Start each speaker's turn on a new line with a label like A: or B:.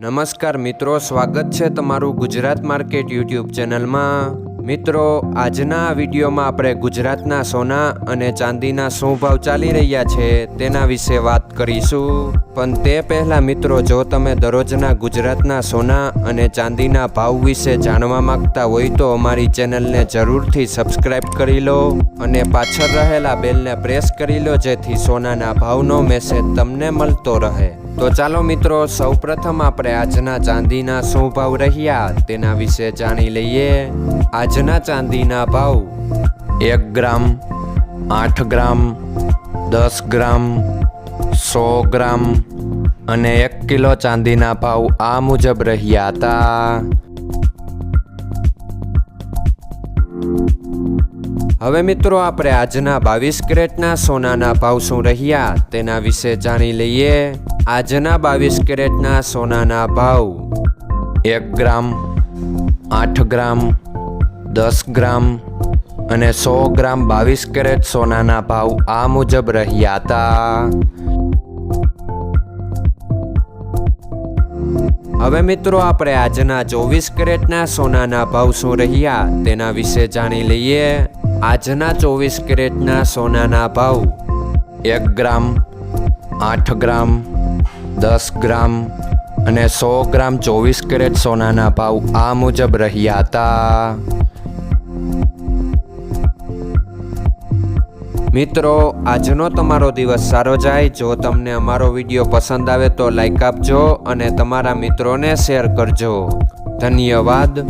A: નમસ્કાર મિત્રો, સ્વાગત છે તમારું ગુજરાત માર્કેટ યુટ્યુબ ચેનલમાં। મિત્રો, આજના વિડીયોમાં આપણે ગુજરાતના સોના અને ચાંદીના શું ભાવ ચાલી રહ્યા છે તેના વિશે વાત કરીશું। પણ તે પહેલાં મિત્રો, જો તમે દરરોજના ગુજરાતના સોના અને ચાંદીના ભાવ વિશે જાણવા માંગતા હોય તો અમારી ચેનલને જરૂરથી સબસ્ક્રાઈબ કરી લો અને પાછળ રહેલા બેલને પ્રેસ કરી લો, જેથી સોનાના ભાવનો મેસેજ તમને મળતો રહે। તો ચાલો મિત્રો, સૌપ્રથમ આપણે આજના ચાંદીના શું ભાવ રહ્યા તેના વિશે જાણી લઈએ। આજના ચાંદીના ભાવ 1 ગ્રામ, 8 ગ્રામ, 10 ગ્રામ, 100 ગ્રામ અને 1 કિલો ચાંદીના ભાવ આ મુજબ રહ્યા હતા। હવે મિત્રો, આપણે આજના 22 કેરેટના સોનાના ભાવ શું રહ્યા તેના વિશે જાણી લઈએ। આજના 22 કેરેટના સોનાના ભાવ 1 ગ્રામ, 8 ગ્રામ, 10 ગ્રામ અને 100 ગ્રામ 22 કેરેટ સોનાના ભાવ આ મુજબ રહ્યા હતા। હવે મિત્રો, આપણે આજના 24 કેરેટના સોનાના ભાવ શું રહ્યા તેના વિશે જાણી લઈએ। આજના 24 કેરેટના સોનાના ભાવ 1 ગ્રામ, 8 ગ્રામ, 10 ગ્રામ અને 100 ગ્રામ 24 કેરેટ સોનાના ભાવ આ મુજબ રહ્યા હતા। મિત્રો, આજનો તમારો દિવસ સારો જાય। જો તમને અમારો વિડીયો પસંદ આવે તો લાઈક આપજો અને તમારા મિત્રોને શેર કરજો। ધન્યવાદ।